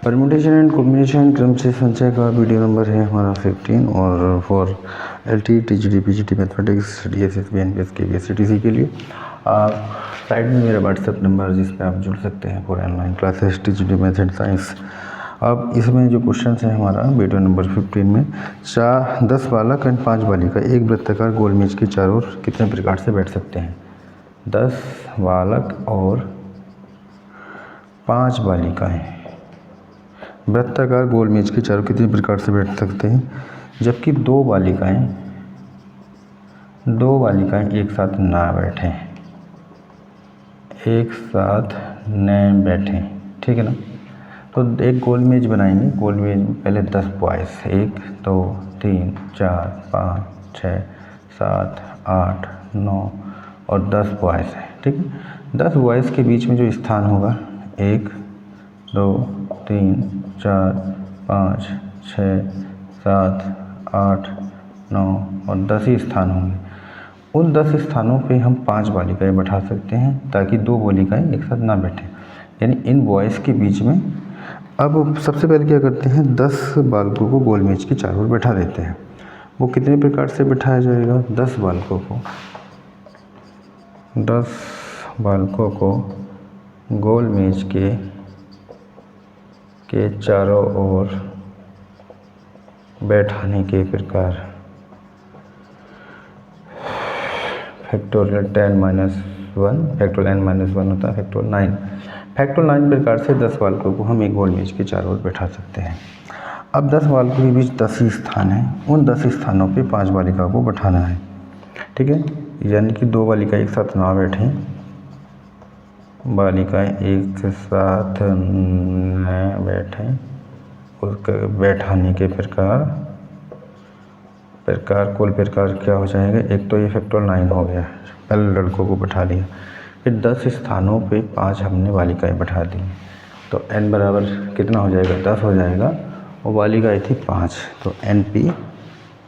Permutation and combination क्रम से संचय का वीडियो नंबर है हमारा 15 और for LT TGT PGT mathematics DSS BNPS KVS CTC के लिए साइड में मेरा व्हाट्सएप नंबर जिस पे आप जुड़ सकते हैं for online classes TGT method science. अब इसमें जो क्वेश्चन है हमारा वीडियो नंबर 15 में 10 बालक एंड 5 बालिका एक वृत्ताकार गोल मेज के चारों ओर कितने प्रकार से बैठ सकते हैं। 10 बालक और 5 बालिकाएं वृत्ताकार गोल मेज के चारों कितने प्रकार से बैठ सकते हैं, जबकि दो बालिकाएं एक साथ ना बैठें, न बैठें, ठीक है ना। तो एक गोल मेज बनाएंगे। गोल मेज में पहले 10 बॉयज़, 1 2 3 4 5 6 7 8 9 और 10 बॉयज़ है, ठीक है। 10 बॉयज़ के बीच में जो स्थान होगा 1 2 3 4 5 6 7 8 9 और 10 ही स्थान होंगे। उन 10 स्थानों पे हम 5 बालिकाएं बैठा सकते हैं ताकि 2 बालिकाएं एक साथ ना बैठें, यानी इन बॉयज़ के बीच में। अब सबसे पहले क्या करते हैं, 10 बालकों को गोल मेज के चारों ओर बैठा देते हैं। वो कितने प्रकार से बैठाया जाएगा, 10 बालकों को गोल मेज के चारों ओर बैठाने के प्रकार फैक्टोरियल 10-1 फैक्टोरियल n-1 होता है, फैक्टोरियल 9 प्रकार से 10 बालकों को हम एक गोल मेज के चारों ओर बैठा सकते हैं। अब 10 बालकों के बीच 10 ही स्थान हैं, उन 10 स्थानों पे 5 बालिकाओं को बैठाना है, ठीक है। यानी कि 2 बालिकाएं एक साथ ना बैठें, बालिकाएं एक साथ न बैठें, उसका बैठाने के प्रकार कुल प्रकार क्या हो जाएगा। एक तो ये फैक्टोरियल 9 हो गया, पहले लड़कों को बैठा दिया, फिर 10 स्थानों पे 5 हमने बालिकाएं बैठा दी, तो n बराबर कितना हो जाएगा, 10 हो जाएगा। और बालिकाएं थी 5, तो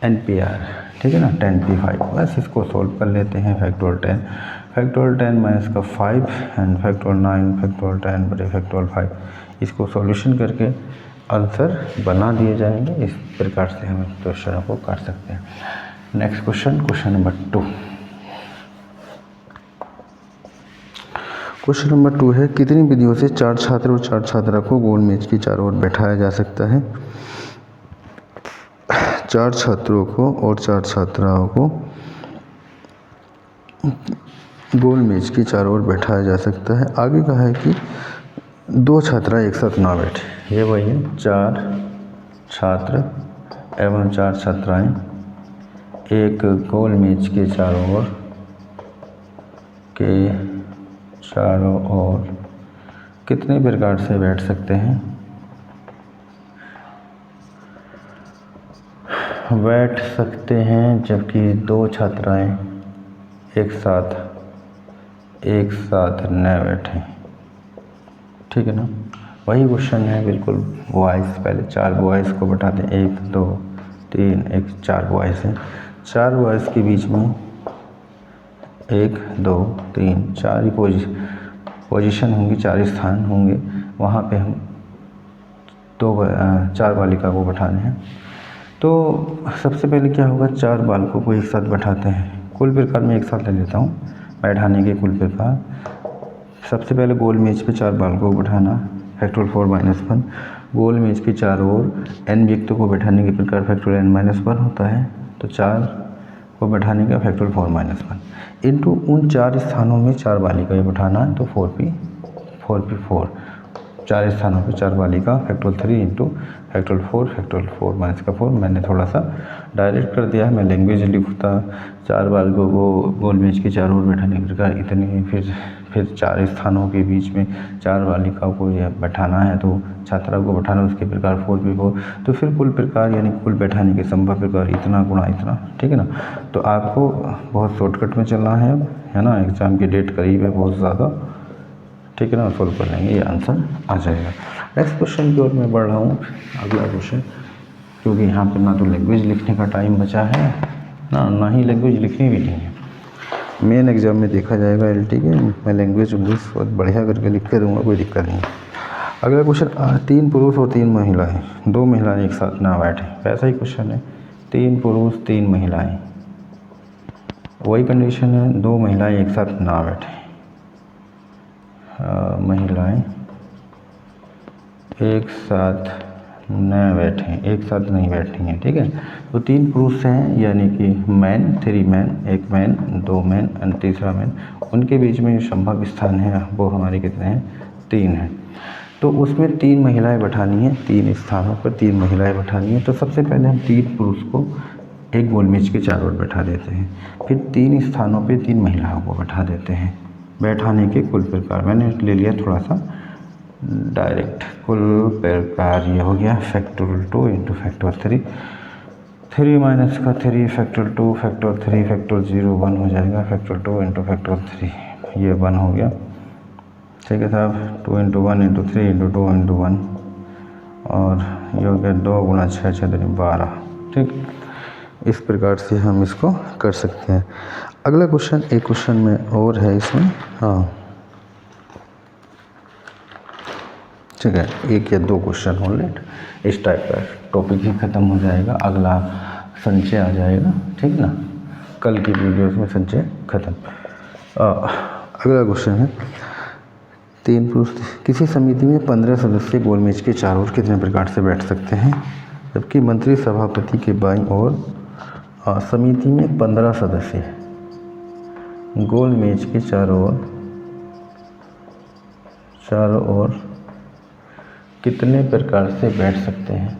NPR, ठीक है ना, 10P5। बस इसको सोल्व कर लेते हैं। फैक्टोरियल 10 माइनस का 5 एंड फैक्टोरियल 9 फैक्टोरियल 10 बटे फैक्टोरियल 5, इसको सॉल्यूशन करके आंसर बना दिए जाएंगे। इस प्रकार से हम क्वेश्चनों को कर सकते हैं। Next question number 2। Question number 2 है, कितनी विधियों से 4 छात्र और 4 छात्रा को गोल मेज के चारों ओर बैठाया जा सकता है। 4 छात्रों को और 4 छात्राओं को गोल मेज के चारों ओर बैठाया जा सकता है। आगे कहा है कि 2 छात्रा एक साथ ना बैठे। ये वही है, 4 छात्र एवं 4 छात्राएं एक गोल मेज के चारों ओर कितने प्रकार से बैठ सकते हैं, बैठ सकते हैं, जबकि 2 छात्राएं एक साथ न बैठें, ठीक है ना। वही क्वेश्चन है बिल्कुल। बॉयज़, पहले 4 बॉयज़ को बैठाते हैं, 1 2 3 1 4 बॉयज़ हैं। 4 बॉयज़ के बीच में 1 2 3 4 ही पोजीशन होंगी, 4 स्थान होंगे। वहाँ पे हम 4 बालिका को बैठाने हैं। तो सबसे पहले क्या होगा, 4 बालकों को एक साथ बैठाते हैं। कुल प्रकार में एक साथ ले लेता हूँ बैठाने के कुल प्रकार। सबसे पहले गोल मेज पे 4 बालकों को बैठाना, फैक्टोरियल 4-1। गोल मेज के चारों ओर n व्यक्तियों को बैठाने के प्रकार फैक्टोरियल n-1 होता है, तो 4 को बैठाने का फैक्टोरियल 4-1 इंटू उन 4 स्थानों में 4 बालिकाएं बैठाना है, तो 4P4 4 स्थानों पे 4 बालिका, फैक्टोरियल 3 इंटू फैक्टोरियल 4 माइनस का 4। मैंने थोड़ा सा डायरेक्ट कर दिया है, मैं लैंग्वेज लिखता। 4 बालकों को गोल मेज के चारों ओर बैठाने के प्रकार इतनी, फिर 4 स्थानों के बीच में 4 बालिकाओं को बैठाना है, तो छात्रा को बैठाना, उसके प्रकार 4P4। तो फिर कुल प्रकार यानी कुल बैठाने के संभव प्रकार इतना गुणा इतना, ठीक है ना। तो आपको बहुत शॉर्टकट में चलना है ना। एग्ज़ाम की डेट करीब है बहुत ज़्यादा, ठीक है ना। सोल्व कर लेंगे, ये आंसर आ जाएगा। नेक्स्ट क्वेश्चन की ओर मैं बढ़ रहा हूँ। अगला क्वेश्चन, क्योंकि यहाँ पर ना तो लैंग्वेज लिखने का टाइम बचा है ना ही लैंग्वेज लिखनी भी नहीं है। मेन एग्ज़ाम में देखा जाएगा LT के। मैं लैंग्वेज इंग्लिश बहुत बढ़िया करके लिख के दूँगा, कोई दिक्कत नहीं। अगला क्वेश्चन, 3 पुरुष और 3 महिलाएं, 2 महिलाएं एक साथ ना बैठे, वैसा ही क्वेश्चन है। 3 पुरुष 3 महिलाएं, वही कंडीशन है, 2 महिलाएं एक साथ ना बैठे। महिलाएं एक साथ न बैठें, एक साथ नहीं बैठेंगे, ठीक है। तो 3 पुरुष हैं, यानी कि मैन, 3 मैन, 1 मैन, 2 मैन और तीसरा मैन, उनके बीच में जो संभव स्थान है वो हमारे कितने हैं, 3 हैं। तो उसमें 3 महिलाएं बैठानी है, 3 स्थानों पर 3 महिलाएं बैठानी है। तो सबसे पहले हम 3 पुरुष को एक गोल मेज के चारों ओर बैठा देते हैं, फिर 3 स्थानों पे 3 महिलाओं को बैठा देते हैं। बैठाने के कुल प्रकार मैंने ले लिया थोड़ा सा डायरेक्ट, कुल प्रकार ये हो गया फैक्टोरियल 2 इंटू फैक्टर 3, 3 माइनस का 3 फैक्टर 2 फैक्टर 3 फैक्टर 0 1 हो जाएगा, फैक्टर 2 इंटू फैक्टर 3 ये 1 हो गया, ठीक है साहब। 2 इंटू 1 इंटू 3 इंटू 2 इंटू 1 और ये हो गया 2 गुणा 6 6 12, ठीक। इस प्रकार से हम इसको कर सकते हैं। अगला क्वेश्चन, एक क्वेश्चन में और है इसमें, हाँ ठीक है, 1 या 2 क्वेश्चन हो लेट, इस टाइप का टॉपिक ही ख़त्म हो जाएगा, अगला संचय आ जाएगा, ठीक ना। कल की वीडियोस में संचय ख़त्म। अगला क्वेश्चन है, 3 पुरुष, किसी समिति में 15 सदस्य गोल मेज के चारों ओर कितने प्रकार से बैठ सकते हैं, जबकि मंत्री सभापति के बाईं ओर समिति में 15 सदस्य गोल मेज के चारों ओर कितने प्रकार से बैठ सकते हैं।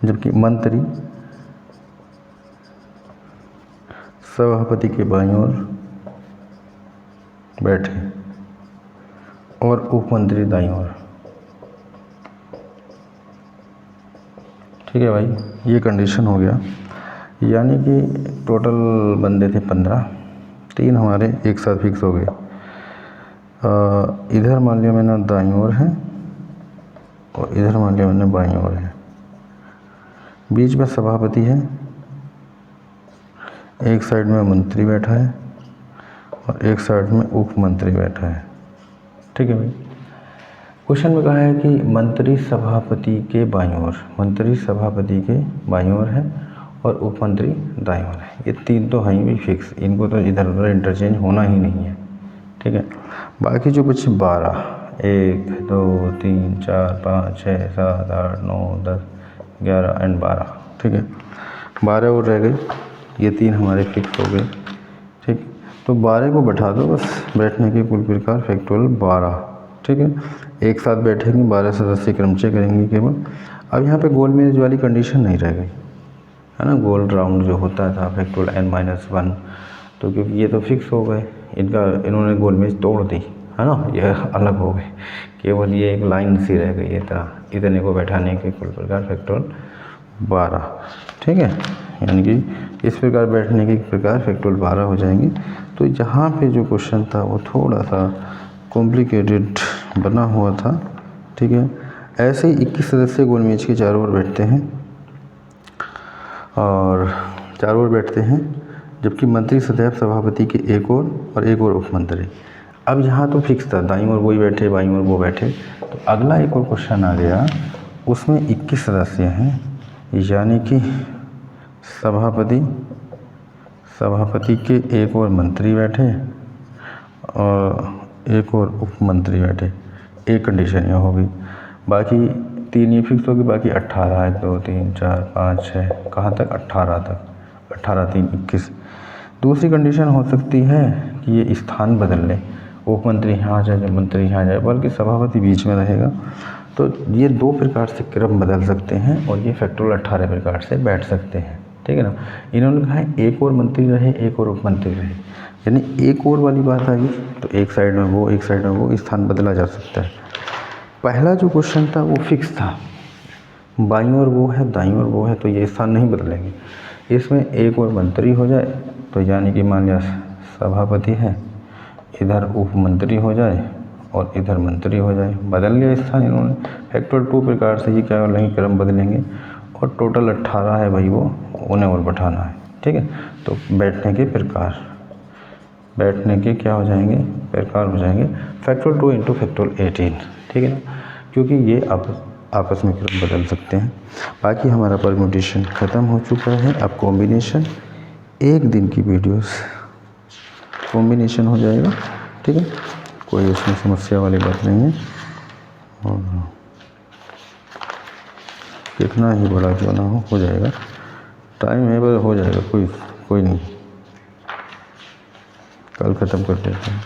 जबकि मंत्री सभापति के बाईं ओर बैठे और उपमंत्री दाईं ओर, ठीक है भाई, ये कंडीशन हो गया। यानी कि टोटल बंदे थे 15, 3 हमारे एक साथ फिक्स हो गए। इधर मान लिया मैंने दाईं ओर है और इधर मान लिया मैंने बाईं ओर है, बीच में सभापति है, एक साइड में मंत्री बैठा है और एक साइड में उप मंत्री बैठा है, ठीक है भाई। क्वेश्चन में कहा है कि मंत्री सभापति के बाईं ओर है और उप मंत्री दाईं ओर है। ये 3 तो हैं भी फिक्स, इनको तो इधर उधर इंटरचेंज होना ही नहीं है, ठीक है। बाकी जो बचे 12, 1 2 3 4 5 6 7 8 9 10 11 एंड 12, ठीक है, 12 और रह गए, ये 3 हमारे फिक्स हो गए, ठीक। तो 12 को बैठा दो बस, बैठने के कुल प्रकार फैक्टोरियल 12, ठीक है। एक साथ बैठेंगे, 12 सदस्य क्रमचय करेंगे केवल। अब यहाँ पे गोल मेज वाली कंडीशन नहीं रह गई, है ना, गोल राउंड जो होता था फैक्टोरियल n-1, तो क्योंकि ये तो फिक्स हो गए, इन्होंने गोल मेज तोड़ दी, है ना, ये अलग हो गए, केवल ये एक लाइन सी रह गई, इतने को बैठाने के कुल प्रकार फैक्टोरियल 12, ठीक है। यानी कि इस प्रकार बैठने के प्रकार फैक्टोरियल 12 हो जाएंगे। तो यहाँ पे जो क्वेश्चन था वो थोड़ा सा कॉम्प्लिकेटेड बना हुआ था, ठीक है। ऐसे ही 21 सदस्य गोल मेज के चारों ओर बैठते हैं जबकि मंत्री सदैव सभापति के एक ओर और एक ओर उपमंत्री। अब यहाँ तो फिक्स था, दाईं ओर वही बैठे, बाईं ओर वो बैठे। तो अगला एक और क्वेश्चन आ गया, उसमें 21 सदस्य हैं, यानी कि सभापति के एक ओर मंत्री बैठे और एक और उपमंत्री बैठे, एक कंडीशन यह होगी। बाकी 3 ये फिक्स होगी, बाकी 18, 1 2 3 4 5 6, कहाँ तक, 18 तक, 18 3 21। दूसरी कंडीशन हो सकती है कि ये स्थान बदल लें, उपमंत्री यहाँ आ जाए, मंत्री यहाँ आ जाए, बल्कि सभापति बीच में रहेगा। तो ये 2 प्रकार से क्रम बदल सकते हैं और ये फैक्टोरियल 18 प्रकार से बैठ सकते हैं, ठीक है ना। इन्होंने कहा है एक और मंत्री रहे, एक और उपमंत्री रहे, यानी एक और वाली बात आ गई, तो एक साइड में वो, एक साइड में वो, स्थान बदला जा सकता है। पहला जो क्वेश्चन था वो फिक्स था, बाईं ओर वो है, दाईं ओर वो है, तो ये स्थान नहीं बदलेंगे। इसमें एक और मंत्री हो जाए, तो यानी कि मान लिया सभापति है, इधर उपमंत्री हो जाए और इधर मंत्री हो जाए, बदल लिया स्थान इन्होंने। फैक्टोरियल 2 प्रकार से ये क्या लेंगे, क्रम बदलेंगे, और टोटल 18 है भाई, वो उन्हें और बैठाना है, ठीक है। तो बैठने के प्रकार, बैठने के क्या हो जाएंगे, प्रकार हो जाएंगे फैक्टोरियल 2 इंटू फैक्टोरियल 18, ठीक है ना, क्योंकि ये आपस में क्रम बदल सकते हैं। बाकी हमारा परम्यूटेशन ख़त्म हो चुका है। अब कॉम्बिनेशन, एक दिन की वीडियोस कॉम्बिनेशन हो जाएगा, ठीक है, कोई उसमें समस्या वाली बात नहीं है। और कितना ही बड़ा क्यों ना हो जाएगा, टाइम है पर हो जाएगा, कोई नहीं, कल ख़त्म कर देते हैं।